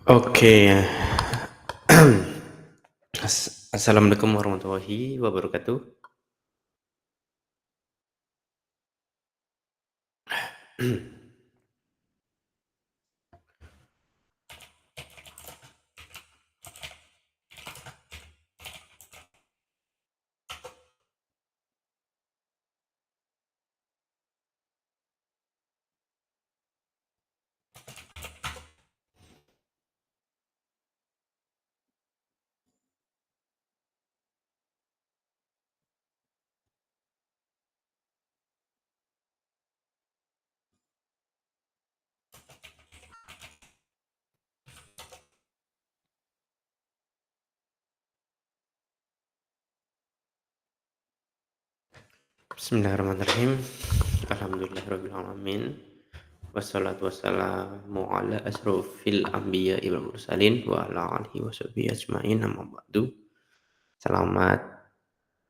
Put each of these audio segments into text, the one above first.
Oke. Assalamualaikum warahmatullahi wabarakatuh. Bismillahirrahmanirrahim. Alhamdulillahirabbil alamin. Wassalatu wassalamu ala asrofil anbiya'i wal mursalin wa ala alihi washabihi ajmain, amma ba'du. Selamat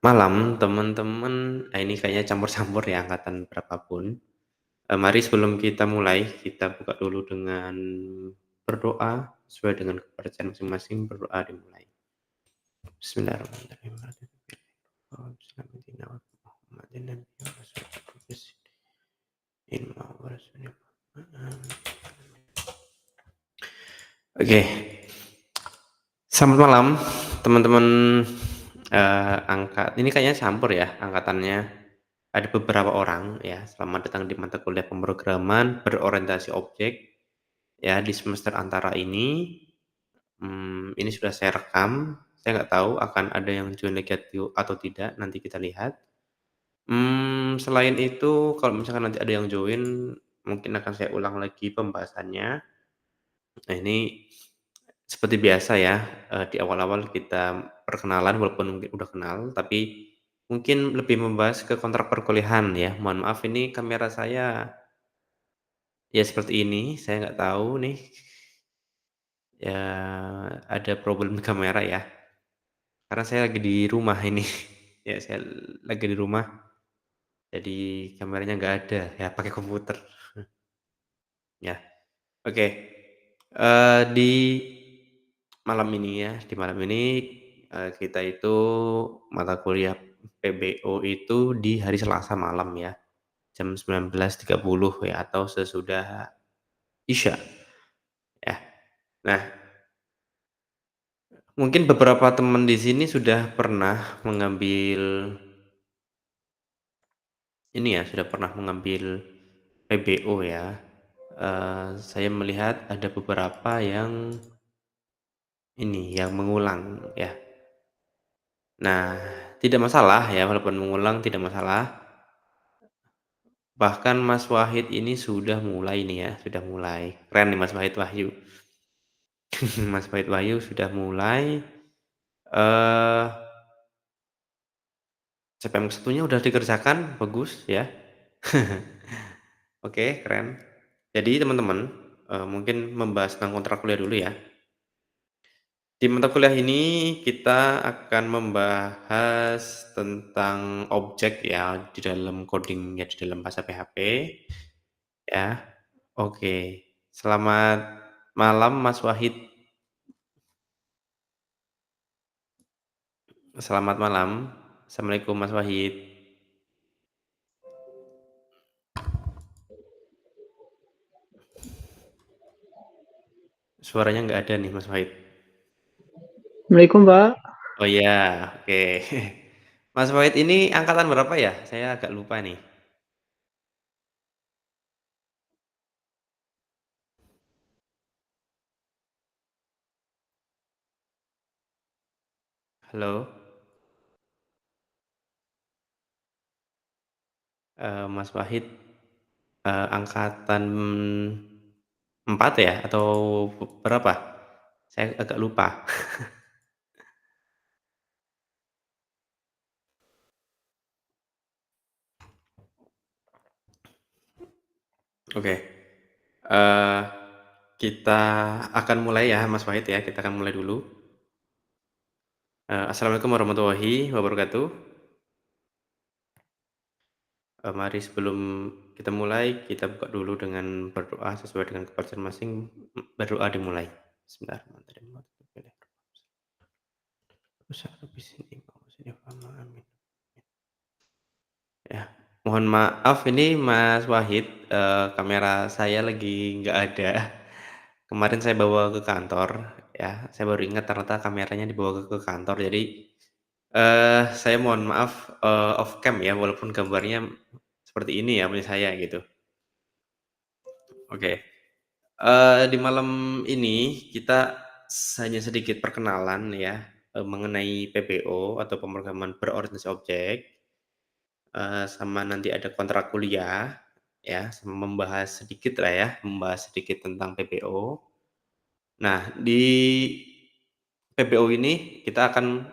malam teman-teman. Ini kayaknya campur-campur ya angkatan berapapun. Mari sebelum kita mulai, kita buka dulu dengan berdoa sesuai dengan kepercayaan masing-masing. Berdoa dimulai. Bismillahirrahmanirrahim. Oke, selamat malam teman-teman. Ini kayaknya campur ya angkatannya. Ada beberapa orang ya. Selamat datang di mata kuliah pemrograman berorientasi objek ya di semester antara ini. Ini sudah saya rekam. Saya nggak tahu akan ada yang join lagi atau tidak. Nanti kita lihat. Selain itu, kalau misalkan nanti ada yang join, mungkin akan saya ulang lagi pembahasannya. Nah, ini seperti biasa ya, di awal-awal kita perkenalan walaupun mungkin udah kenal, tapi mungkin lebih membahas ke kontrak perkuliahan ya. Mohon maaf ini kamera saya ya seperti ini, saya nggak tahu nih, ya ada problem di kamera ya, karena saya lagi di rumah ini. Ya saya lagi di rumah, jadi kameranya nggak ada, ya pakai komputer, ya. Oke, di malam ini ya, di malam ini, kita itu mata kuliah PBO itu di hari Selasa malam ya, jam 19.30 ya, atau sesudah Isya, ya. Nah, mungkin beberapa teman di sini sudah pernah mengambil ini ya, sudah pernah mengambil PBO ya. Saya melihat ada beberapa yang ini, yang mengulang ya. Nah, tidak masalah ya walaupun mengulang tidak masalah. Bahkan Mas Wahid ini sudah mulai nih ya, sudah mulai. Keren nih Mas Wahid Wahyu. Mas Wahid Wahyu sudah mulai, eee, CPM satunya udah dikerjakan, bagus ya. Oke, keren. Jadi teman-teman, mungkin membahas tentang kontrak kuliah dulu ya. Di mata kuliah ini kita akan membahas tentang objek ya, di dalam coding ya, di dalam bahasa PHP ya. Oke, selamat malam Mas Wahid. Selamat malam. Assalamualaikum Mas Wahid. Suaranya nggak ada nih Mas Wahid. Assalamualaikum, Pak. Oh iya, oke. Mas Wahid ini angkatan berapa ya? Saya agak lupa nih. Halo, Mas Wahid, angkatan 4 ya? Atau berapa? Saya agak lupa. Oke, eee, kita akan mulai ya Mas Wahid ya, kita akan mulai dulu. Assalamualaikum warahmatullahi wabarakatuh. Mari sebelum kita mulai, kita buka dulu dengan berdoa sesuai dengan kepercayaan masing, berdoa dimulai. Bismillahirrahmanirrahim. Amin. Ya, mohon maaf ini Mas Wahid, kamera saya lagi nggak ada. Kemarin saya bawa ke kantor, ya, saya baru ingat ternyata kameranya dibawa ke kantor. Jadi, saya mohon maaf, off cam ya, walaupun gambarnya seperti ini ya punya saya gitu. Oke, di malam ini kita hanya sedikit perkenalan ya, mengenai PBO atau pemrograman berorientasi objek. Sama nanti ada kontrak kuliah, ya, sama membahas sedikit lah ya, membahas sedikit tentang PPO. Nah, di PPO ini kita akan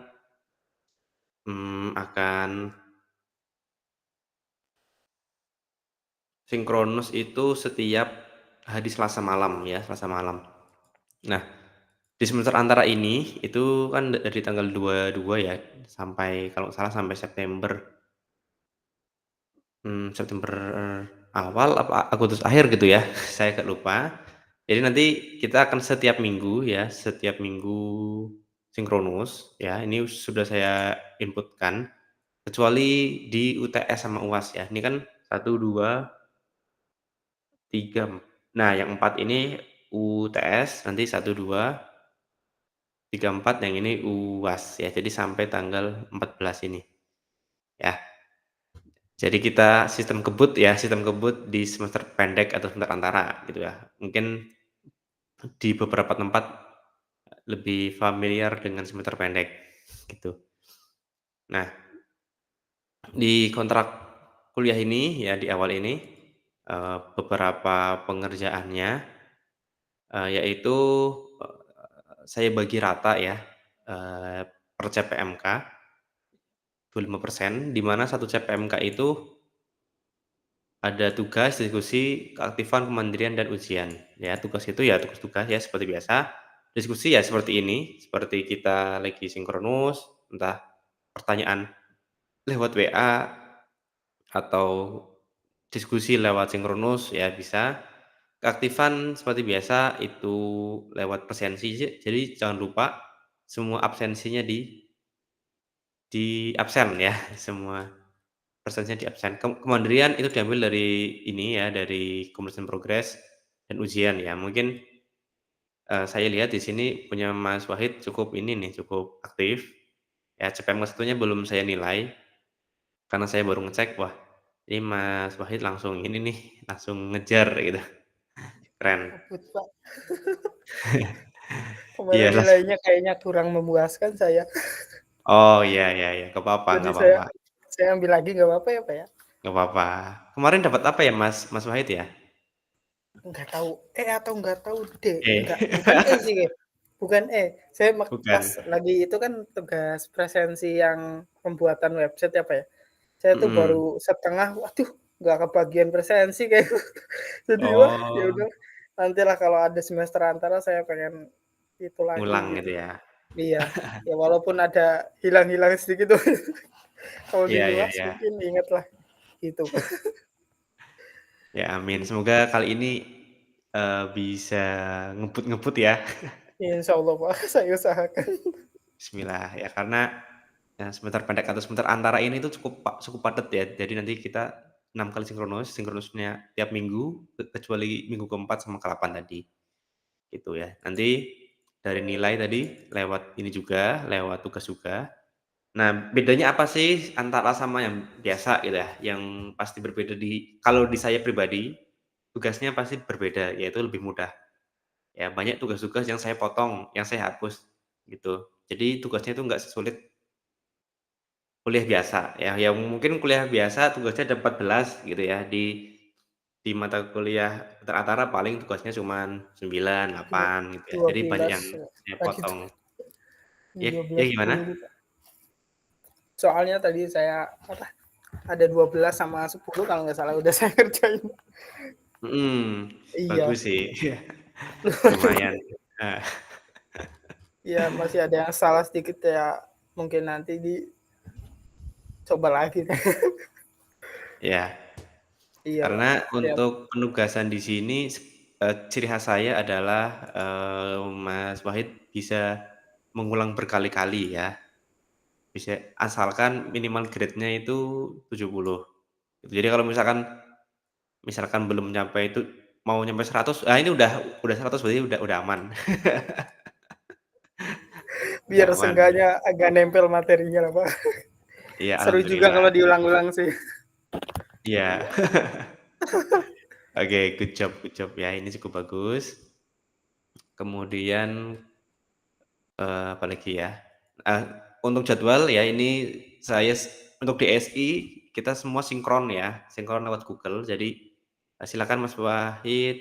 sinkronus itu setiap hari Selasa malam ya, Selasa malam. Nah, di semester antara ini itu kan dari tanggal 22 ya, sampai kalau nggak salah sampai September awal apa Agustus akhir gitu ya, saya agak lupa. Jadi nanti kita akan setiap minggu ya, setiap minggu sinkronus ya, ini sudah saya inputkan, kecuali di UTS sama UAS ya. Ini kan 1, 2, 3, nah yang 4 ini UTS, nanti 1, 2, 3, 4, yang ini UAS ya. Jadi sampai tanggal 14 ini ya. Jadi kita sistem kebut di semester pendek atau semester antara gitu ya. Mungkin di beberapa tempat lebih familiar dengan semester pendek gitu. Nah, di kontrak kuliah ini ya di awal ini, beberapa pengerjaannya, yaitu, saya bagi rata ya, per CPMK 25%, di mana 1 CPMK itu ada tugas, diskusi, keaktifan, pemandirian, dan ujian. Ya, tugas itu ya tugas-tugas ya seperti biasa. Diskusi ya seperti ini, seperti kita lagi sinkronus, entah pertanyaan lewat WA atau diskusi lewat sinkronus ya bisa. Keaktifan seperti biasa itu lewat presensi, jadi jangan lupa semua absensinya di absen ya, semua persennya di absen. Kemandirian itu diambil dari ini ya, dari Comparison Progress dan ujian ya. Mungkin, saya lihat di sini punya Mas Wahid cukup ini nih, cukup aktif. Ya CPM ke-1-nya belum saya nilai, karena saya baru ngecek, wah ini Mas Wahid langsung ini nih, langsung ngejar gitu, keren. Ngebut, Pak. Iya Kemarin las nilainya kayaknya kurang memuaskan saya. oh iya iya iya, nggak apa-apa Jadi nggak apa-apa saya ambil lagi nggak apa-apa ya, Pak, ya? nggak apa-apa. Kemarin dapat apa ya Mas Mas Wahid ya? Nggak tahu E atau nggak tahu D, Eh, nggak bukan E sih, bukan E. Saya pas bukan, lagi itu kan tugas presensi yang pembuatan website ya, Pak, ya. Saya tuh mhm. baru setengah, waduh nggak kebagian presensi kayak jadi wah ya Oh, udah nantilah kalau ada semester antara saya pengen itu lagi ngulang gitu. gitu ya? Iya, ya walaupun ada hilang-hilang sedikit tuh kalau Iya iya diulas iya. mungkin ingatlah gitu, Pak. Ya amin, semoga kali ini, bisa ngebut-ngebut ya. Insyaallah, Pak, saya usahakan. Bismillah, ya karena, ya sebentar pendek atau sebentar antara ini tuh cukup padat ya. Jadi nanti kita 6 kali sinkronus, sinkronusnya tiap minggu, kecuali minggu keempat sama ke-8 tadi, gitu ya. Nanti dari nilai tadi lewat ini juga, lewat tugas juga. Nah, bedanya apa sih antara sama yang biasa gitu ya, yang pasti berbeda kalau di saya pribadi, tugasnya pasti berbeda, yaitu lebih mudah. Ya banyak tugas-tugas yang saya potong, yang saya hapus, gitu. Jadi tugasnya itu nggak sesulit kuliah biasa ya, yang mungkin kuliah biasa tugasnya ada 14 gitu ya, di mata kuliah tera paling tugasnya cuman 9, Dua 8 gitu ya. dua Jadi banyak belas yang saya tadi tuh, potong. dua Ya belas gimana? 10 Pak. Soalnya tadi saya, apa, ada 12 sama 10 kalau nggak salah udah saya kerjain. Mhm, Iya, bagus sih. Lumayan. Heeh, iya masih ada yang salah sedikit ya, mungkin nanti dicoba lagi. iya. Iya, Pak. Karena Siap. untuk penugasan di sini, ciri khas saya adalah, Mas Wahid bisa mengulang berkali-kali ya, bisa asalkan minimal grade-nya itu 70. Jadi kalau misalkan belum nyampe itu mau nyampe 100, ini udah 100 berarti udah aman. Udah Biar aman ya. seenggaknya agak nempel materinya lah, Pak. Iya, Seru juga alhamdulillah. kalau diulang-ulang sih. Iya. Iya. Oke, good job ya, ini cukup bagus. Kemudian, apalagi ya, eee, untuk jadwal ya ini saya untuk DSI kita semua sinkron ya, sinkron lewat Google. Jadi, silakan Mas Wahid,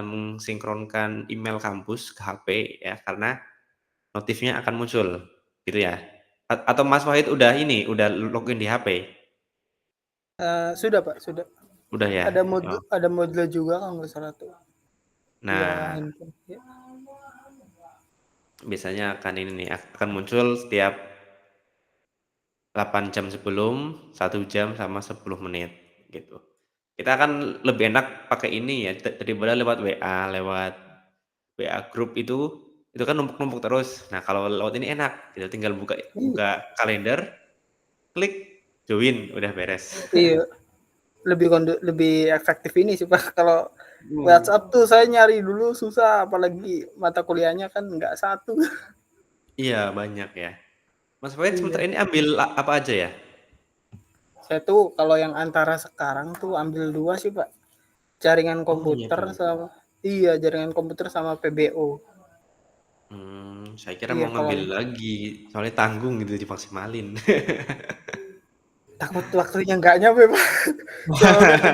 mensinkronkan email kampus ke HP ya, karena notifnya akan muncul, gitu ya. Atau Mas Wahid udah login di HP? Sudah, Pak, sudah. Udah ya? Oh. Ada modul juga kalau nggak salah tuh, via Nah, handphone. Ya. biasanya akan ini nih, akan muncul setiap 8 jam sebelum, 1 jam, sama 10 menit, gitu. Kita akan lebih enak pakai ini ya, daripada lewat WA grup itu kan numpuk-numpuk terus. Nah, kalau lewat ini enak, kita tinggal buka Iya. buka kalender, klik, join, udah beres. Iya, lebih efektif ini sih, Pak. Kalau Hmm. WhatsApp tuh saya nyari dulu susah, apalagi mata kuliahnya kan nggak satu. Iya, banyak ya. Mas Wahid semester Iya. ini ambil apa aja ya? Saya tuh kalau yang antara sekarang tuh ambil 2 sih, Pak. Jaringan Oh, iya komputer tuh. sama jaringan komputer sama PBO. Saya kira Iya, mau kalau ngambil lagi, soalnya tanggung gitu dimaksimalin. takut waktunya nggak nyampe, Pak. Soalnya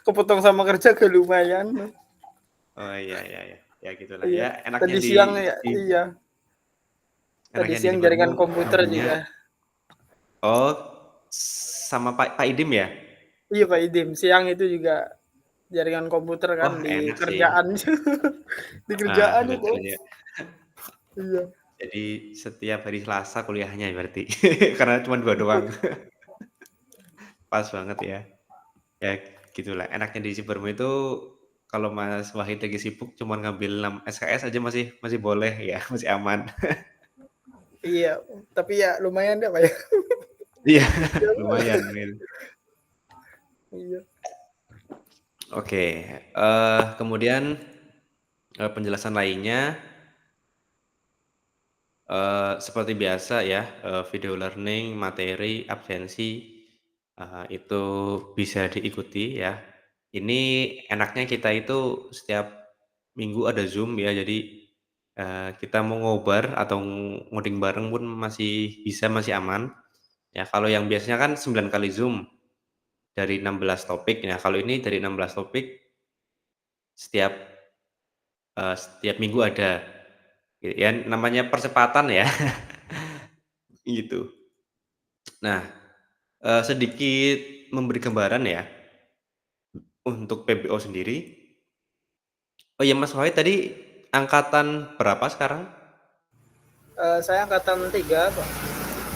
kepotong sama kerja ke lumayan. Oh, iya iya iya, ya gitulah Iya. ya, enaknya Tadi di siang ya, di iya. Tadi enaknya di siang Sibermu jaringan komputer nyambungnya juga. oh, sama Pak Idim ya? Iya, Pak Idim. Siang itu juga jaringan komputer kan Wah, di enak sih. kerjaan. Di kerjaan Bener itu. ya. Iya. Jadi setiap hari Selasa kuliahnya berarti, karena cuma 2 doang. Pas banget ya. Ya gitulah, enaknya di Sibermu itu kalau Mas Wahid lagi sibuk cuman ngambil 6 SKS aja masih masih boleh ya, masih aman. Iya, tapi ya lumayan deh, Pak ya. Iya, lumayan gitu. Iya. Oke, kemudian, penjelasan lainnya, seperti biasa ya, video learning, materi, absensi, itu bisa diikuti ya. Ini enaknya kita itu setiap minggu ada Zoom ya, jadi, kita mau ngobar atau ngoding bareng pun masih bisa, masih aman. Ya, kalau yang biasanya kan 9 kali Zoom dari 16 topik. Nah, kalau ini dari 16 topik setiap, setiap minggu ada. Ya namanya percepatan ya, gitu. Nah, sedikit memberi gambaran ya, untuk PBO sendiri. Oh iya, Mas Wahid tadi angkatan berapa sekarang? Saya angkatan 3, Pak.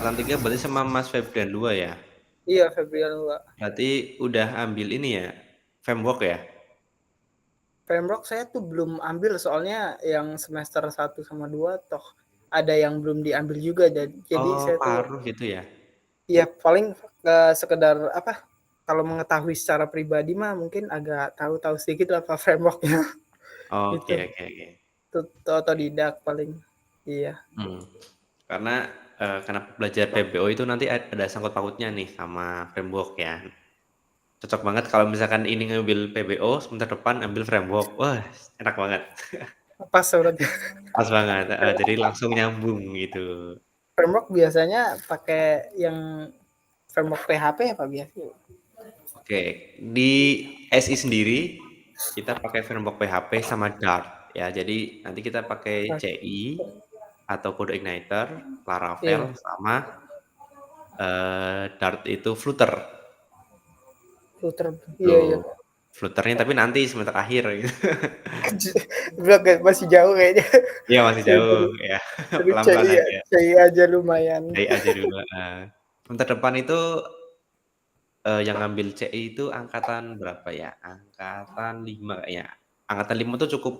Angkatan 3 berarti sama Mas Febrian 2 ya? Iya, Febrian, Pak. Berarti udah ambil ini ya, framework ya? Framework saya tuh belum ambil soalnya yang semester 1 sama 2 toh ada yang belum diambil juga jadi Oh, saya tuh paruh gitu ya? ya paling, sekedar apa, kalau mengetahui secara pribadi mah mungkin agak tahu-tahu sedikit lah Pak framework-nya Oke gitu. oke oke. Otodidak paling. Iya. Hmm. Karena belajar PBO itu nanti ada sangkut pautnya nih sama framework ya. Cocok banget kalau misalkan ini ngambil PBO, semester depan ambil framework. Wah, enak banget. Pas berarti. Pas banget, jadi langsung nyambung gitu. Framework biasanya pakai yang framework PHP ya Pak biasanya? Oke, di SI sendiri kita pakai framework PHP sama Dart ya. Jadi nanti kita pakai CI atau Code Igniter, Iya, Laravel sama, Dart itu Flutter. router. Iya iya. Tuh, Flutter-nya tapi nanti semester akhir gitu. Belum masih jauh kayaknya. Iya masih Saya jauh baru ya, baru pelan-pelan CI ya, aja. CI aja lumayan. CI aja dulu, semester depan itu, yang ngambil CI itu angkatan berapa ya? Angkatan 5 kayaknya. angkatan 5 tuh cukup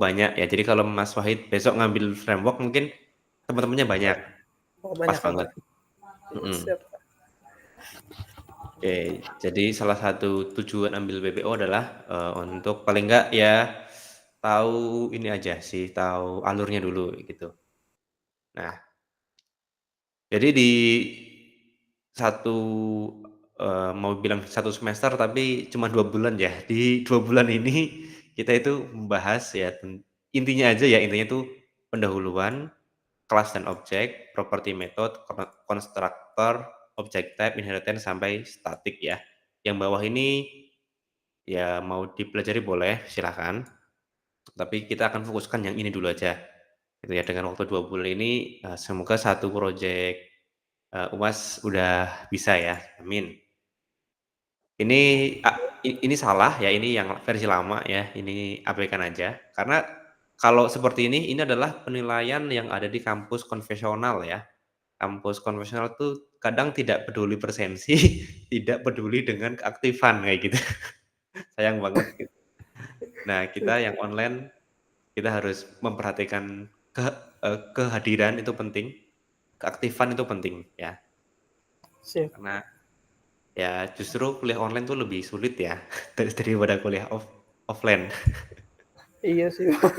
banyak ya. Jadi kalau Mas Wahid besok ngambil framework mungkin teman-temannya banyak. Oh, Pas banyak ya, banget. Pak? Iya, Mhm. siap, Pak. Oke, jadi salah satu tujuan ambil BPO adalah, untuk paling enggak ya tahu ini aja sih, tahu alurnya dulu gitu. Nah, jadi di satu, mau bilang 1 semester tapi cuma 2 bulan ya. Di 2 bulan ini kita itu membahas ya intinya aja ya, intinya itu pendahuluan, kelas dan objek, property method, constructor, object type, inheritance, sampai static ya. Yang bawah ini ya mau dipelajari boleh, silahkan, tapi kita akan fokuskan yang ini dulu aja, gitu ya. Dengan waktu 2 bulan ini, semoga satu project, UAS udah bisa ya, amin. Ini ini salah ya, ini yang versi lama ya, ini abaikan aja. Karena kalau seperti ini adalah penilaian yang ada di kampus konvensional ya. Kampus konvensional tuh kadang tidak peduli presensi, tidak peduli dengan keaktifan kayak gitu. Sayang banget gitu. Nah, kita yang online, kita harus memperhatikan kehadiran itu penting, keaktifan itu penting ya. Siap. Karena ya justru kuliah online tuh lebih sulit ya daripada kuliah offline. Iya sih, Pak.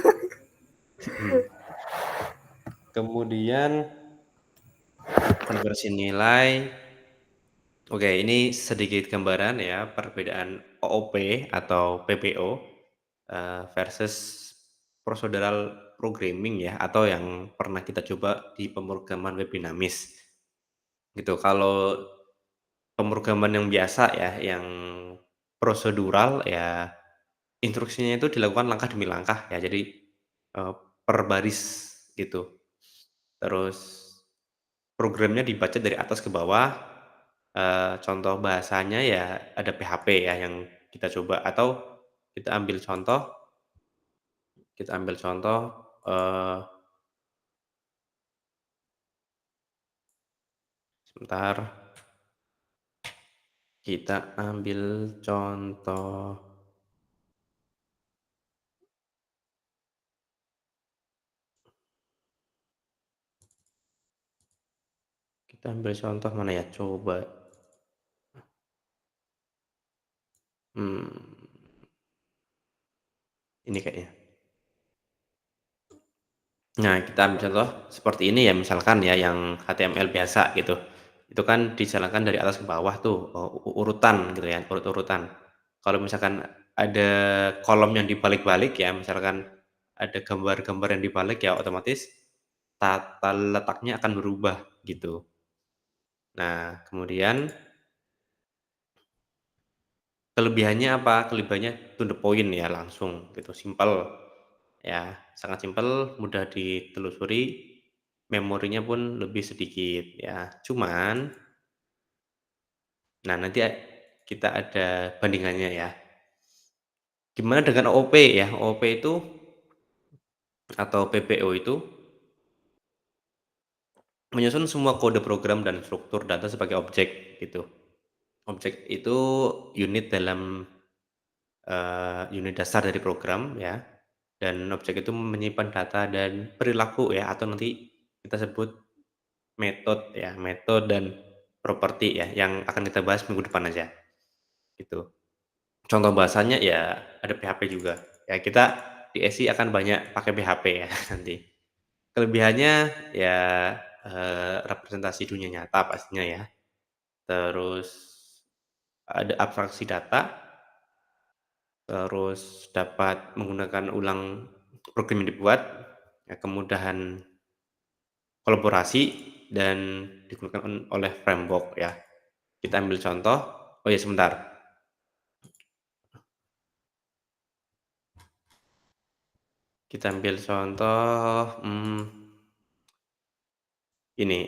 Kemudian konversi nilai. Oke, ini sedikit gambaran ya perbedaan OOP atau PPO, versus procedural programming ya, atau yang pernah kita coba di pemrograman web dinamis, gitu. Kalau pemrograman yang biasa ya, yang prosedural ya, instruksinya itu dilakukan langkah demi langkah ya, jadi, per baris gitu. Terus programnya dibaca dari atas ke bawah, contoh bahasanya ya ada PHP ya yang kita coba, atau kita ambil contoh kita ambil contoh, eee, sebentar, kita ambil contoh mana ya, coba, mmm, ini kayaknya. Nah, kita ambil contoh seperti ini ya, misalkan ya, yang HTML biasa gitu. Itu kan dijalankan dari atas ke bawah tuh, urutan gitu ya, urut-urutan. Kalau misalkan ada kolom yang dibalik-balik ya, misalkan ada gambar-gambar yang dibalik ya, otomatis tata letaknya akan berubah gitu. Nah, kemudian kelebihannya apa? Kelebihannya to the point ya, langsung gitu, simpel ya, sangat simpel, mudah ditelusuri, memorinya pun lebih sedikit ya. Cuman, nah nanti kita ada bandingannya ya. Gimana dengan OOP ya? OOP itu atau PPO itu menyusun semua kode program dan struktur data sebagai objek gitu. Objek itu unit dalam, unit dasar dari program ya, dan objek itu menyimpan data dan perilaku ya, atau nanti kita sebut metode ya, metode dan properti ya, yang akan kita bahas minggu depan aja, gitu. Contoh bahasanya ya ada PHP juga. Ya kita di SI akan banyak pakai PHP ya nanti. Kelebihannya ya, representasi dunia nyata pastinya ya. Terus ada abstraksi data, terus dapat menggunakan ulang program yang dibuat, ya kemudahan kolaborasi, dan digunakan oleh framework ya. Kita ambil contoh, oh ya sebentar, kita ambil contoh, ini.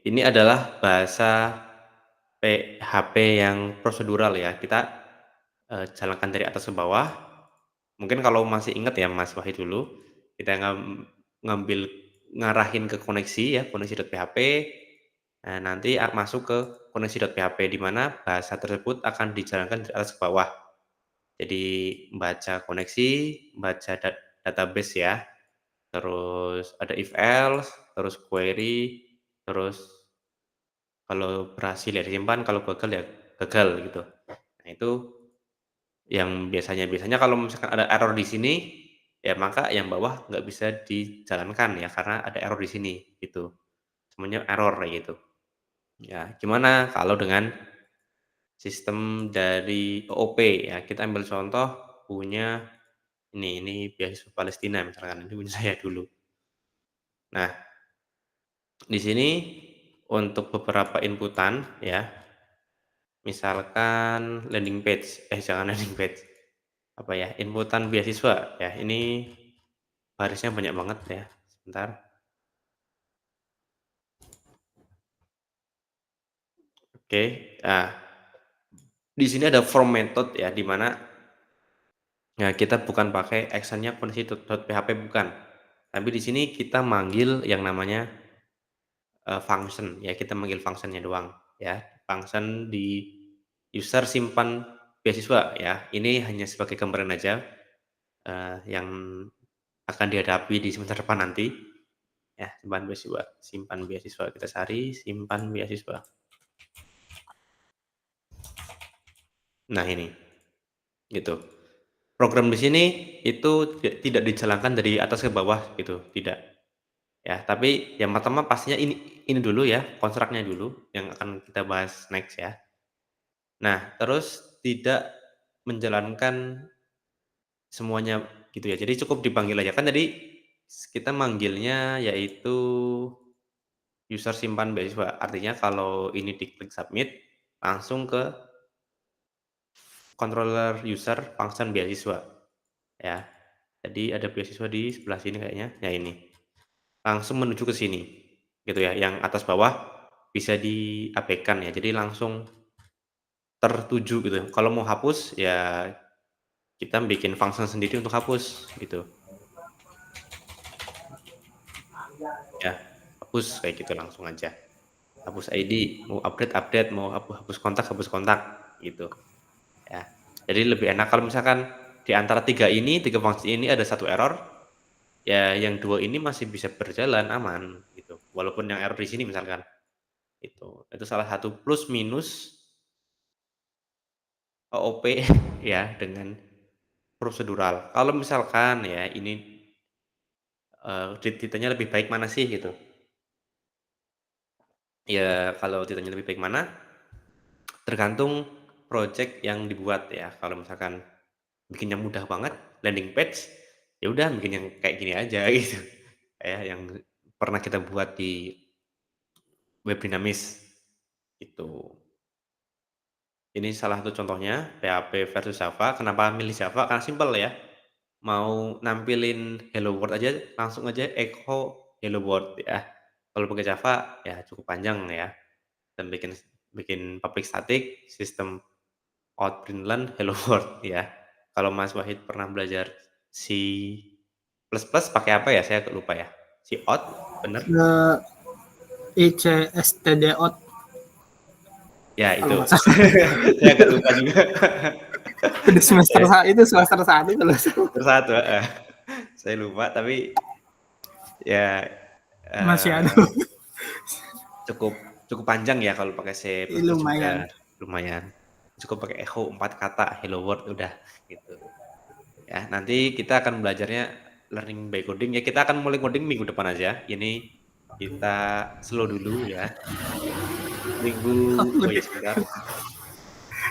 Ini adalah bahasa PHP yang prosedural ya, kita, jalankan dari atas ke bawah. Mungkin kalau masih ingat ya Mas Wahid dulu, kita ngambil ngarahin ke koneksi ya, koneksi.php, nah nanti masuk ke koneksi.php, di mana bahasa tersebut akan dijalankan dari atas ke bawah. Jadi baca koneksi, baca database ya, terus ada if else, terus query, terus kalau berhasil ya disimpan, kalau gagal ya gagal gitu. Nah itu yang biasanya kalau misalkan ada error di sini, ya maka yang bawah nggak bisa dijalankan ya karena ada error di sini gitu. Semuanya error kayak gitu. Ya, gimana kalau dengan sistem dari OOP ya, kita ambil contoh punya ini beasiswa Palestina misalkan, ini punya saya dulu. Nah, di sini untuk beberapa inputan ya, misalkan landing page, jangan landing page, apa ya, inputan beasiswa ya, ini barisnya banyak banget ya, sebentar. Oke, nah di sini ada form method ya, di mana ya kita bukan pakai actionnya kondisi.php bukan. Tapi di sini kita manggil yang namanya function ya, kita manggil functionnya doang ya. Function di user simpan beasiswa ya. Ini hanya sebagai gambaran aja yang akan dihadapi di semester depan nanti ya, simpan beasiswa kita cari simpan beasiswa. Nah ini gitu. Program di sini itu tidak dijalankan dari atas ke bawah gitu, tidak. Ya, tapi yang pertama pastinya ini dulu ya, kontraknya dulu yang akan kita bahas next ya. Nah, terus tidak menjalankan semuanya gitu ya, jadi cukup dipanggil aja. Kan tadi kita manggilnya yaitu user simpan beasiswa, artinya kalau ini diklik submit, langsung ke controller user function beasiswa, ya. Jadi ada beasiswa di sebelah sini kayaknya, ya ini. Langsung menuju ke sini, gitu ya, yang atas bawah bisa diabaikan ya, jadi langsung tertuju gitu. Kalau mau hapus, ya kita bikin function sendiri untuk hapus, gitu. Ya, hapus kayak gitu langsung aja. Hapus ID, mau update, mau hapus kontak, gitu. Ya, jadi lebih enak kalau misalkan di antara tiga fungsi ini ada satu error, ya yang dua ini masih bisa berjalan aman, gitu. Walaupun yang error di sini misalkan. Itu salah satu plus minus OOP ya dengan prosedural. Kalau misalkan ya ini ditanya lebih baik mana sih gitu. Ya kalau ditanya lebih baik mana, tergantung project yang dibuat ya. Kalau misalkan bikin yang mudah banget, landing page, ya udah bikin yang kayak gini aja gitu. Kayak yang pernah kita buat di web dinamis itu. Ini salah satu contohnya PHP versus Java. Kenapa milih Java? Karena simpel ya. Mau nampilin hello world aja langsung aja echo hello world ya. Kalau pakai Java ya cukup panjang ya. Dan bikin bikin public static, sistem out println hello world ya. Kalau Mas Wahid pernah belajar C++ pakai apa ya? Saya lupa ya. C out bener? ICSTDOut. Ya itu. Kalau nggak salah. Saya agak lupa juga. Udah semester itu semester 1 kalau Semester 1, saya lupa tapi ya masih ada. cukup panjang ya kalau pakai C++ Lumayan. juga, lumayan. Cukup pakai echo 4 kata hello world udah gitu. Ya, nanti kita akan belajarnya learning by coding ya. Kita akan mulai coding minggu depan aja. Ini kita slow dulu ya. Oh ya sebentar.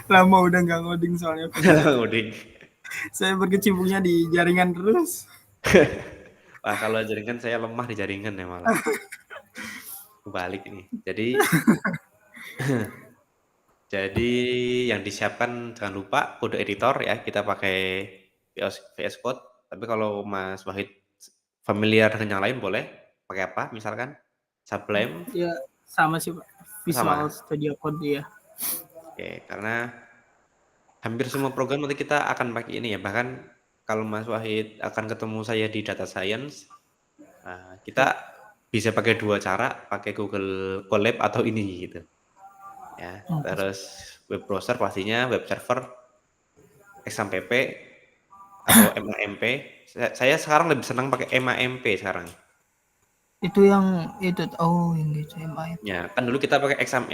Lama udah nggak ngoding soalnya. Coding. Saya berkecimpungnya di jaringan terus. Wah, kalau jaringan saya lemah di jaringan ya malah. Kebalik ini. Jadi yang disiapkan jangan lupa kode editor ya, kita pakai VS Code. Tapi kalau Mas Wahid familiar dengan yang lain boleh pakai apa misalkan? Sublime? Ya sama sih Pak. Visual Sama. Studio Code ya. Oke, karena hampir semua program nanti kita akan pakai ini ya. Bahkan kalau Mas Wahid akan ketemu saya di data science, kita bisa pakai dua cara, pakai Google Colab atau ini gitu. Ya, terus web browser pastinya, web server XAMPP atau MAMP. Saya sekarang lebih senang pakai MAMP sekarang. Itu yang itu yang gitu MIP. Ya, kan dulu kita pakai exam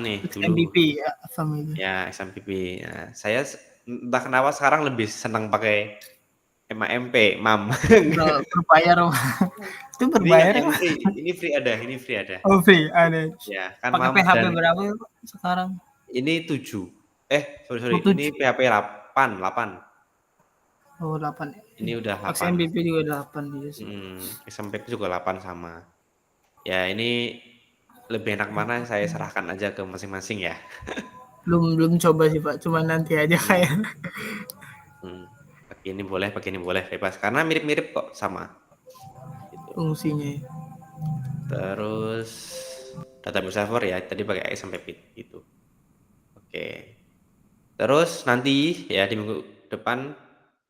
nih dulu. MVP ya, family. Ya, XAMPP. Nah, saya entah kenapa sekarang lebih senang pakai MAMP, MAM. Berbayar. Itu berbayar Yang apa? ini free ada. Oh, free ada. Ya, kan Pakai MAM PHP dan berapa ya, Pak, sekarang? ini 7. Sorry. Oh, 7. Ini PHP 8. Oh, 8. Ini udah 8. XMPP juga 8 juga sih. XAMPP juga 8 sama. Ya, ini lebih enak mana saya serahkan aja ke masing-masing ya. Belum coba sih, Pak. Cuma nanti aja kayak. Pakai ini boleh, bebas. Karena mirip-mirip kok, sama. Gitu. Fungsinya. Terus database server ya, tadi pakai XAMPP gitu. Oke. Terus nanti ya di minggu depan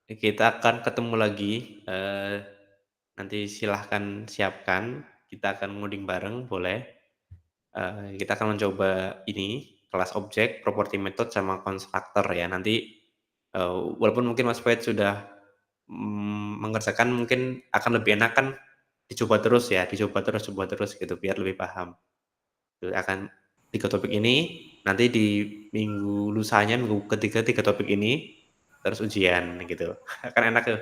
kita akan ketemu lagi. Nanti silahkan siapkan, kita akan ngoding bareng, boleh. Kita akan mencoba ini kelas objek, property method sama constructor ya. Nanti walaupun mungkin Mas Faid sudah mengerjakan, mungkin akan lebih enak kan dicoba terus gitu biar lebih paham. Akan 3 topik ini, nanti di minggu lusanya, minggu ketiga 3 topik ini, terus ujian gitu. Kan enak tuh,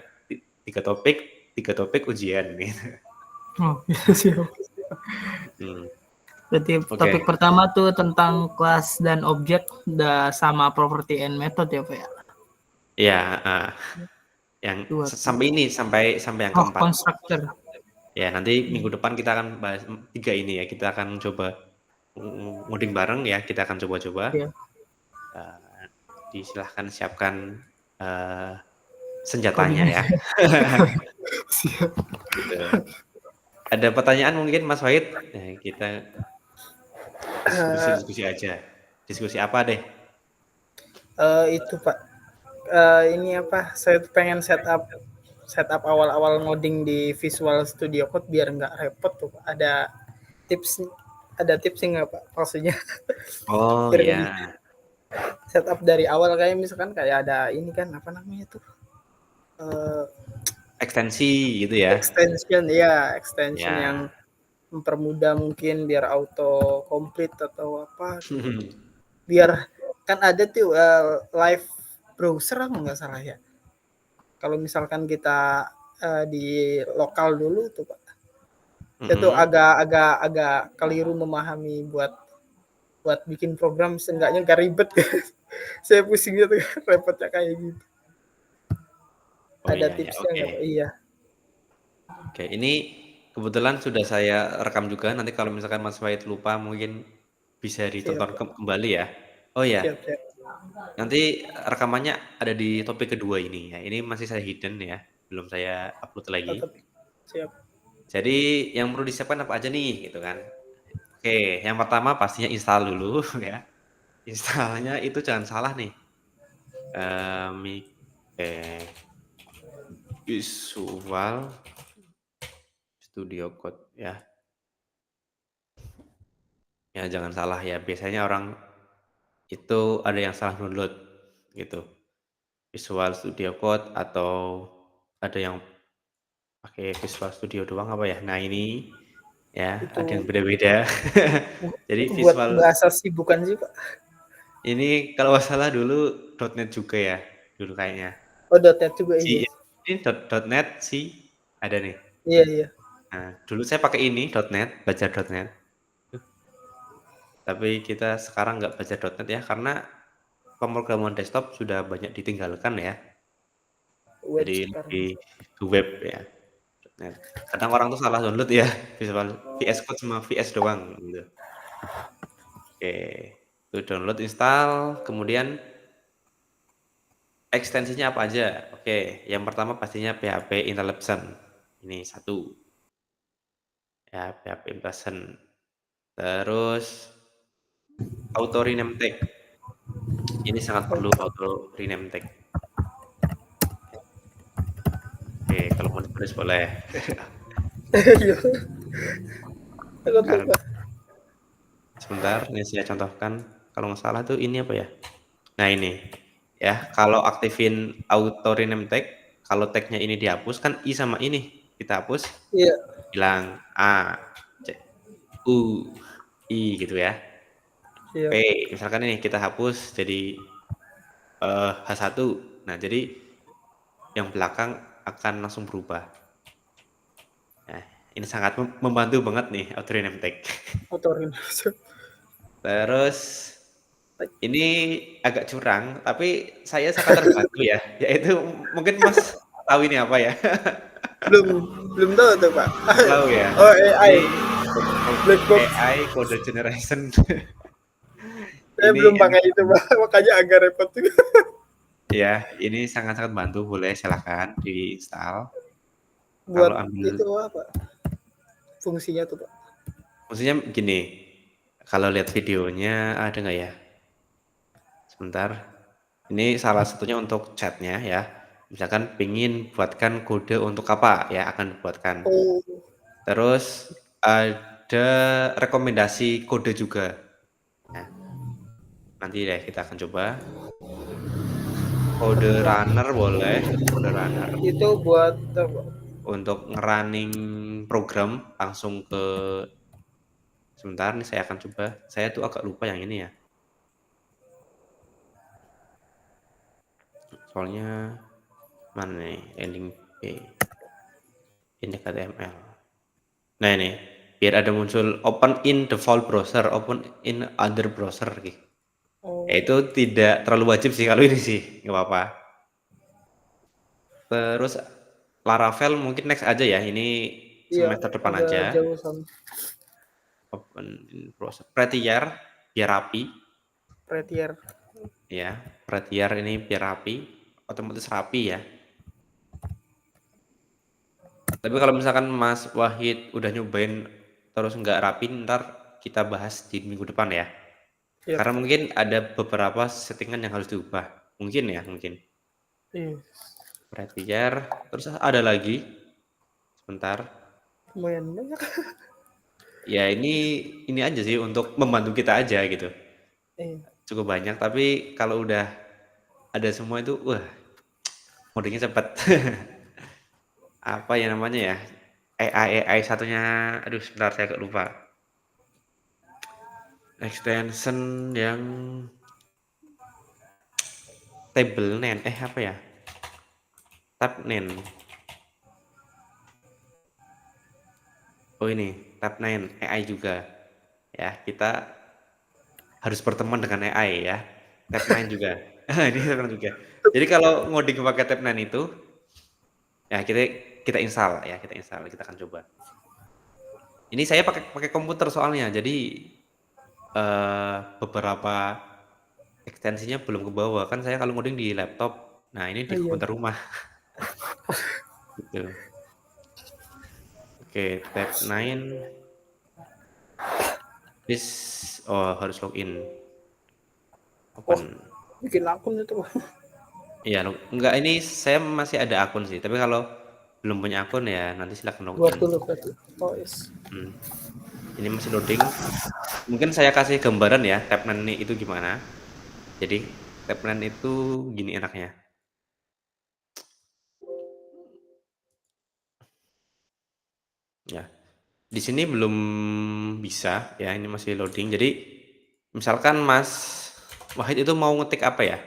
3 topik ujian gitu. Oh, iya siap. Berarti topik pertama tuh tentang kelas dan objek sama property and method ya, Pak ya? Iya, yang sampai yang keempat. Constructor. Ya, nanti minggu depan kita akan bahas 3 ini ya. Kita akan coba ngoding bareng ya. Kita akan coba-coba. Iya. Disilahkan siapkan senjatanya ya. Siap. Gitu. Ada pertanyaan mungkin Mas Wahid? Kita diskusi aja. Diskusi apa deh? Itu Pak. Ini apa? Saya pengen setup awal-awal ngoding di Visual Studio Code biar nggak repot tuh. Ada tipsnya nggak Pak? Maksudnya? Oh iya. Setup dari awal kayak misalkan kayak ada ini kan apa namanya tuh? Ekstensi gitu ya. Extension ya. Yang mempermudah mungkin biar auto complete atau apa. Biar kan ada tuh live browser nggak salah ya. Kalau misalkan kita di lokal dulu tuh Pak, itu agak keliru memahami buat bikin program, seenggaknya nggak ribet. Saya pusing gitu, repotnya kayak gitu. Ada tipsnya nggak Pak? Iya. Oke, ini kebetulan sudah saya rekam juga. Nanti kalau misalkan Mas Wahid lupa mungkin bisa ditonton kembali ya. Oh ya. Siap. Nanti rekamannya ada di topik kedua ini ya. Ini masih saya hidden ya, belum saya upload lagi. Siap. Jadi yang perlu disiapkan apa aja nih gitu kan. Oke, yang pertama pastinya install dulu ya. Installnya itu jangan salah nih. Visual Studio Code ya. Ya jangan salah ya. Biasanya orang itu ada yang salah download gitu. Visual Studio Code atau ada yang pakai Visual Studio doang apa ya. Nah ini ya itu ada yang beda-beda. Jadi buat bahasa sih bukan sih Pak? Ini kalau nggak salah dulu .NET juga ya dulu kayaknya. Oh .NET juga iya. Ini .NET sih ada nih. Iya. Nah dulu saya pakai ini .NET, belajar .NET. Tapi kita sekarang nggak belajar .NET ya karena pemrograman desktop sudah banyak ditinggalkan ya. Jadi lebih ke web ya. Kadang orang tuh salah download ya, VS Code sama VS doang gitu. Oke, itu download, install, kemudian ekstensinya apa aja? Oke, yang pertama pastinya PHP Intelligent. Ini satu. Ya, PHP Intelligent. Terus auto rename tag. Ini sangat perlu auto rename tag. Oke, kalau mau ditulis boleh. Sebentar, ini saya contohkan. Kalau nggak salah tuh ini apa ya? Nah ini, Ya, kalau aktifin auto rename tag, kalau tag-nya ini dihapus kan I sama ini kita hapus, Iya. hilang A, C, U, I gitu ya. Iya. P, misalkan ini kita hapus jadi H1. Nah, jadi yang belakang akan langsung berubah. Nah, ini sangat membantu banget nih auto rename tag. Auto rename. Terus ini agak curang, tapi saya sangat terbantu ya, yaitu mungkin Mas tahu ini apa ya? belum tahu tuh Pak. Tahu ya. Oh, Ini AI. Black box. AI code generation. Saya Ini belum pakai enak itu banget. Pak, makanya agak repot juga. Ya, ini sangat-sangat bantu, boleh silakan diinstal. Buat Kalau ambil itu apa? Fungsinya tuh Pak. maksudnya gini, kalau lihat videonya ada nggak ya? Sebentar. Ini salah satunya untuk chatnya ya. Misalkan pingin buatkan kode untuk apa ya akan dibuatkan. Oh, Terus ada rekomendasi kode juga. Nah, nanti deh kita akan coba. Kode runner boleh, kode runner itu buat apa? untuk ngerunning program langsung ke sebentar nih saya akan coba. Saya tuh agak lupa yang ini ya. Soalnya mana nih landing page ini HTML. Nah ini biar ada muncul open in default browser, open in other browser gitu. Oh, Ya itu tidak terlalu wajib sih kalau ini sih, nggak apa-apa. Terus Laravel mungkin next aja ya, ini iya, semester depan agak aja. jauh sama Open in browser. Prettier biar rapi, Prettier. ya. Prettier ini biar rapi, otomatis rapi ya. Tapi kalau misalkan Mas Wahid udah nyobain terus nggak rapi, ntar kita bahas di minggu depan ya. Iya. Karena mungkin ada beberapa settingan yang harus diubah. Mungkin ya, mungkin. Iya. Prettier, terus ada lagi. Sebentar. Lumayan banyak. Ya ini aja sih untuk membantu kita aja gitu. Iya. Cukup banyak, tapi kalau udah ada semua itu, wah, modenya cepet. Apa ya namanya ya? AI satunya, aduh sebentar saya agak lupa. Extension yang table name, apa ya? Tabname. Oh ini, Tabname AI juga. Ya, kita harus berteman dengan AI ya. Tabname juga. Ini Tabname juga. Jadi kalau ngoding pakai Tabname itu, ya kita install ya, kita akan coba. Ini saya pakai komputer soalnya, jadi beberapa ekstensinya belum ke bawah kan saya kalau ngoding di laptop. Nah ini di Iya. komputer rumah. Gitu. Oke, tab 9. This harus login. Open. Bikin akun itu. Iya, enggak ini saya masih ada akun sih, tapi kalau belum punya akun ya nanti silakan Buat login. dulu berarti. Oh, yes. Ini masih loading. Mungkin saya kasih gambaran ya tab 9 itu gimana. Jadi tab 9 itu gini enaknya. Ya. Di sini belum bisa ya, ini masih loading. Jadi misalkan Mas Wahid itu mau ngetik apa ya?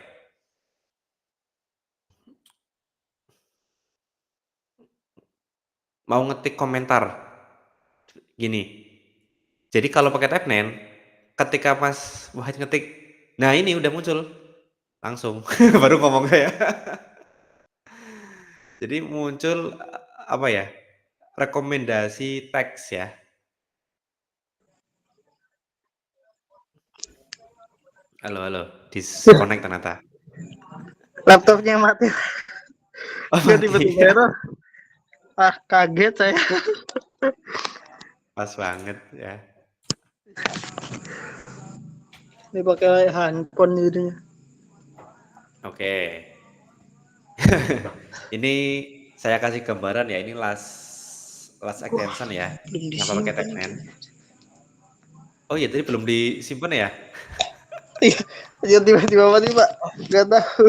Mau ngetik komentar. Gini. Jadi kalau pakai tab 9, ketika Mas Wahid ngetik, nah ini udah muncul langsung. Baru ngomong saya. Jadi muncul apa ya? Rekomendasi teks ya. Halo, disconnect ternyata. Laptopnya mati. Oh, Jadi mati. tiba-tiba error. Ah, kaget saya. Pas banget ya. Ini pakai handphone jadinya. Oke. Ini saya kasih gambaran ya, ini last extension ya. Belum Kenapa pakai tab disimpan. 9? Oh iya, tadi belum disimpan ya? Iya, Ya tiba-tiba mati Pak, nggak tahu.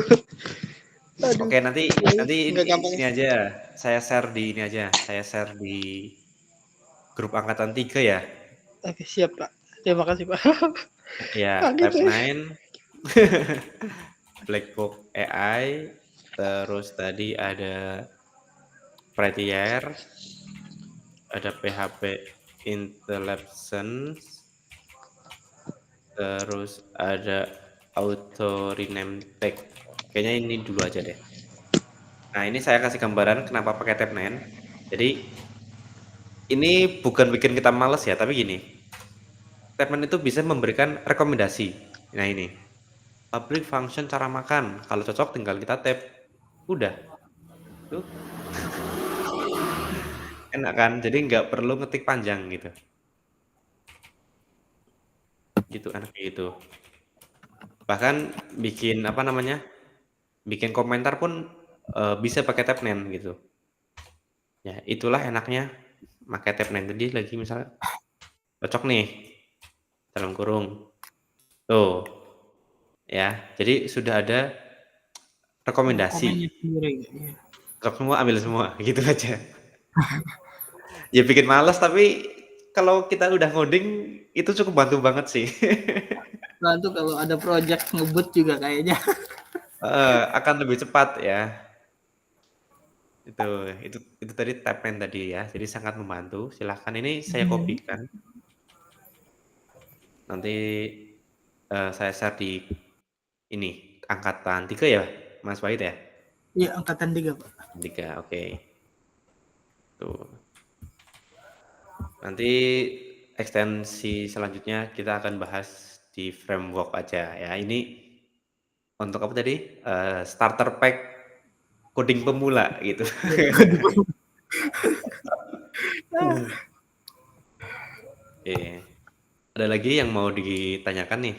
Aduh, Oke, nanti nanti nggak gampang. ini aja, saya share di ini aja, saya share di grup angkatan 3 ya. Oke siap Pak, terima kasih Pak. Ya, Kaget Type ya. 9, Black Box AI, terus tadi ada Prettier, ada PHP Intelligence, terus ada Auto Rename Tag. Kayaknya ini dulu aja deh. Nah, ini saya kasih gambaran kenapa pakai Tab 9. Jadi, ini bukan bikin kita males ya, tapi gini, Tab 9 itu bisa memberikan rekomendasi. Nah ini, public function cara makan. Kalau cocok tinggal kita tap. Udah. Tuh. Enak kan? Jadi nggak perlu ngetik panjang gitu. Gitu enak gitu. Bahkan bikin apa namanya? Bikin komentar pun bisa pakai tab 9 gitu. Ya, itulah enaknya pakai tab 9. Jadi lagi misalnya cocok nih dalam kurung. Tuh, ya. Jadi sudah ada rekomendasi. Komennya sendiri ya. Cocok semua ambil semua gitu aja. Ya bikin males tapi kalau kita udah ngoding itu cukup bantu banget sih. Lalu kalau ada project ngebut juga kayaknya. Akan lebih cepat ya. Itu itu tadi tabnya tadi ya. Jadi sangat membantu. Silahkan ini saya kopikan. Nanti saya share di ini angkatan 3 ya, Mas Wahid ya? Iya, angkatan 3, Pak. 3, oke. Tuh. Nanti ekstensi selanjutnya kita akan bahas di framework aja ya. Ini untuk apa tadi? Starter pack coding pemula gitu. Ada lagi yang mau ditanyakan nih?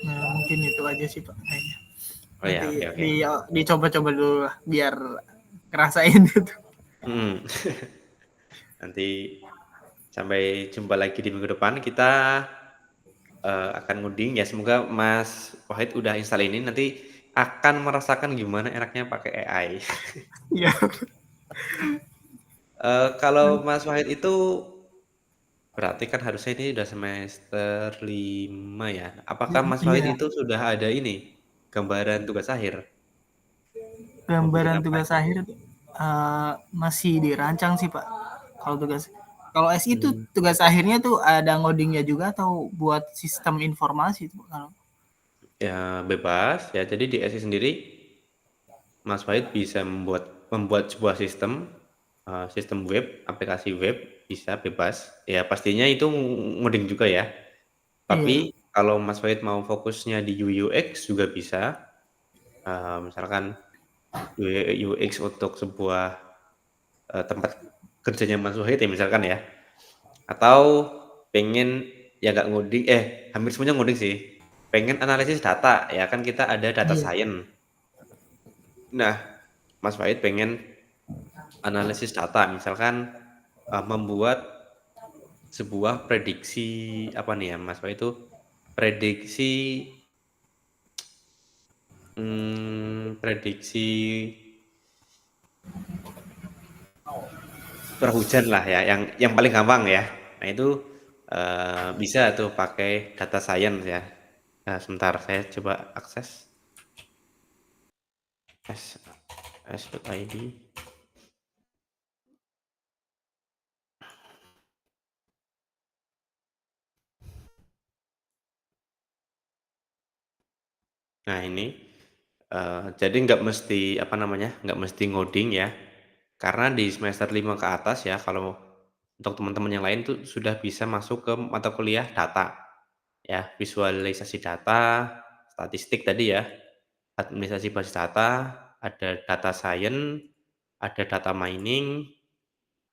Nah, mungkin itu aja sih Pak kayaknya. Oh ya, Nanti oke. dicoba-coba dulu lah biar ngerasain itu. Nanti sampai jumpa lagi di minggu depan. Kita akan ngoding ya. Semoga Mas Wahid udah install ini. Nanti akan merasakan gimana enaknya pakai AI. Iya. Kalau Mas Wahid itu berarti kan harusnya ini udah semester 5 ya. Apakah Mas Wahid Iya. itu sudah ada ini gambaran tugas akhir? Mau bikin Gambaran apa? tugas akhir masih dirancang sih Pak. Kalau SI itu tugas akhirnya tuh ada ngodingnya juga atau buat sistem informasi tuh kalau Ya bebas ya. Jadi di SI sendiri Mas Wahid bisa membuat sebuah sistem web, aplikasi web bisa bebas. Ya pastinya itu ngoding juga ya. iya. Tapi kalau Mas Wahid mau fokusnya di UI UX juga bisa. Misalkan UI UX untuk sebuah tempat kerjanya Mas Wahid ya misalkan ya. Atau pengen ya nggak ngoding, hampir semuanya ngoding sih. Pengen analisis data ya kan kita ada data Iya. science. Nah, Mas Wahid pengen analisis data, misalkan membuat sebuah prediksi apa nih ya, Mas Wahid itu prediksi prediksi curah hujan lah ya, yang paling gampang ya. Nah itu bisa tuh pakai data science ya. Sebentar saya coba akses s.id. Nah ini jadi nggak mesti apa namanya, nggak mesti ngoding ya. Karena di semester 5 ke atas ya, kalau untuk teman-teman yang lain tuh sudah bisa masuk ke mata kuliah data, ya, visualisasi data, statistik tadi ya, administrasi basis data, ada data science, ada data mining,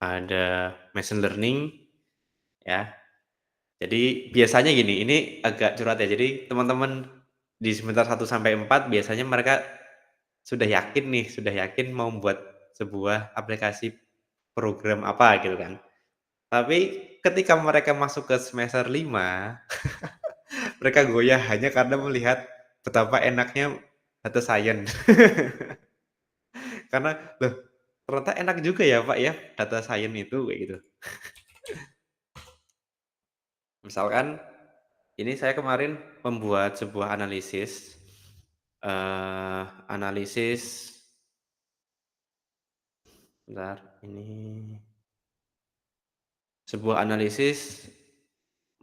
ada machine learning, ya. Jadi biasanya gini, ini agak curhat ya, jadi teman-teman di semester 1 sampai 4 biasanya mereka sudah yakin mau buat sebuah aplikasi program apa gitu kan. Tapi ketika mereka masuk ke semester 5 mereka goyah hanya karena melihat betapa enaknya data science. Karena loh, ternyata enak juga ya Pak ya data science itu kayak gitu. Misalkan ini saya kemarin membuat sebuah analisis analisis bentar, ini sebuah analisis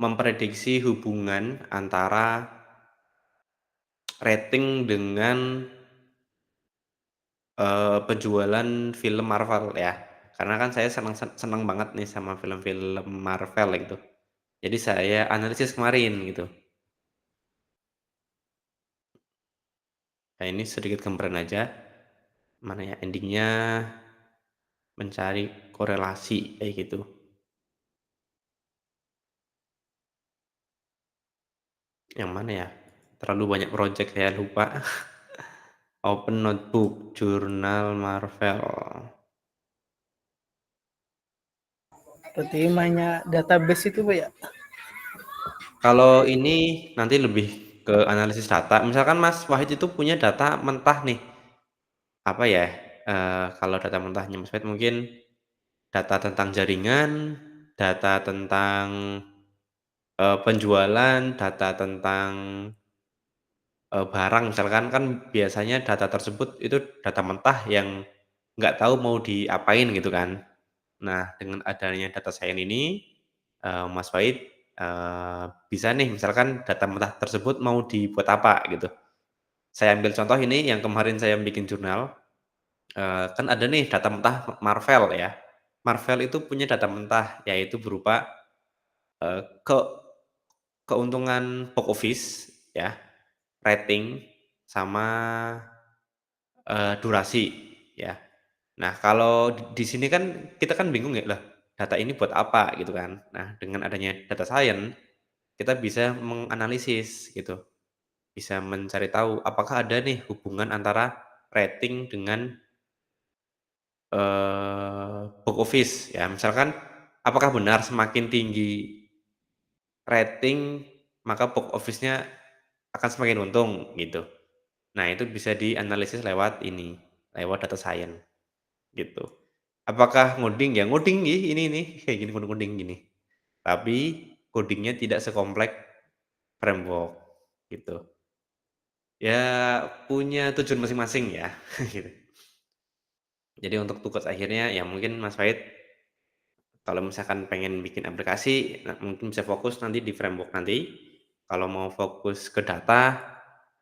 memprediksi hubungan antara rating dengan penjualan film Marvel ya. Karena kan saya seneng banget nih sama film-film Marvel gitu. Jadi saya analisis kemarin gitu. Nah ini sedikit gambaran aja. Mana ya endingnya mencari korelasi kayak gitu. Yang mana ya? Terlalu banyak project saya lupa. Open Notebook, Jurnal Marvel. Berarti mainnya database itu Pak ya? Kalau ini nanti lebih ke analisis data. Misalkan Mas Wahid itu punya data mentah nih. Apa ya? Kalau data mentahnya Mas Wahid mungkin data tentang jaringan, data tentang penjualan, data tentang barang misalkan kan biasanya data tersebut itu data mentah yang nggak tahu mau diapain gitu kan. Nah, dengan adanya data science ini, Mas Wahid, bisa nih misalkan data mentah tersebut mau dibuat apa gitu. Saya ambil contoh ini yang kemarin saya bikin jurnal, kan ada nih data mentah Marvel ya. Marvel itu punya data mentah yaitu berupa, eee, ke keuntungan box office ya, rating, sama, durasi ya. Nah, kalau di sini kan kita kan bingung ya, lah data ini buat apa gitu kan. Nah, dengan adanya data science, kita bisa menganalisis gitu, bisa mencari tahu apakah ada nih hubungan antara rating dengan, box office ya. Misalkan apakah benar semakin tinggi rating, maka box office-nya akan semakin untung gitu. Nah, itu bisa dianalisis lewat ini, lewat data science gitu. Apakah ngoding? Ya ngoding ini kayak gini, ngoding gini. Tapi coding-nya tidak sekompleks framework gitu. Ya punya tujuan masing-masing ya gitu. Jadi untuk tugas akhirnya ya mungkin Mas Wahid kalau misalkan pengen bikin aplikasi, mungkin bisa fokus nanti di framework nanti. Kalau mau fokus ke data,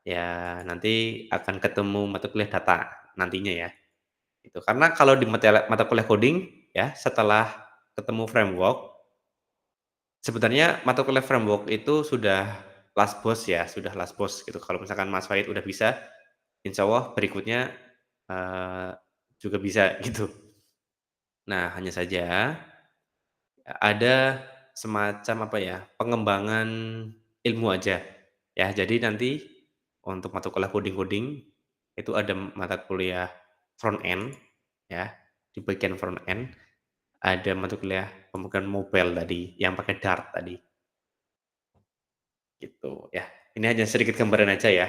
ya nanti akan ketemu mata kuliah data nantinya ya. Itu karena kalau di mata kuliah coding ya setelah ketemu framework, sebenarnya mata kuliah framework itu sudah last boss ya, sudah last boss gitu. Kalau misalkan Mas Wahid udah bisa, insya Allah berikutnya, eee, juga bisa gitu. Nah, hanya saja ada semacam apa ya, pengembangan ilmu aja, ya. Jadi nanti untuk mata kuliah coding-coding itu ada mata kuliah front end ya, di bagian front end ada mata kuliah pemrograman mobile tadi, yang pakai Dart tadi, gitu ya. Ini hanya sedikit gambaran aja ya,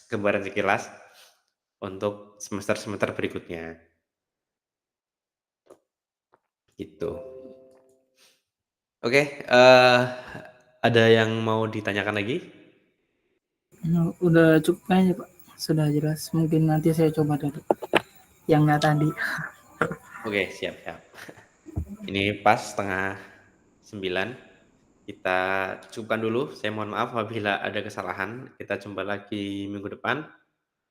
gambaran sekilas untuk semester-semester berikutnya, gitu. Oke, ada yang mau ditanyakan lagi? Udah cukup kayaknya Pak. Sudah jelas. Mungkin nanti saya coba dulu. Yang nggak tadi. Oke, siap siap. Ini pas setengah 9. Kita cukupkan dulu. Saya mohon maaf apabila ada kesalahan. Kita jumpa lagi minggu depan.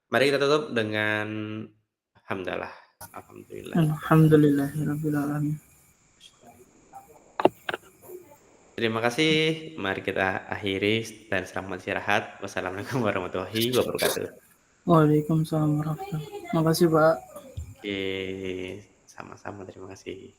Mari kita tutup dengan hamdalah. Alhamdulillah. Alhamdulillahirabbil alamin. Terima kasih. Mari kita akhiri dan selamat istirahat. Wassalamualaikum warahmatullahi wabarakatuh. Waalaikumsalam warahmatullahi wabarakatuh. Makasih Pak. Oke, sama-sama. Terima kasih.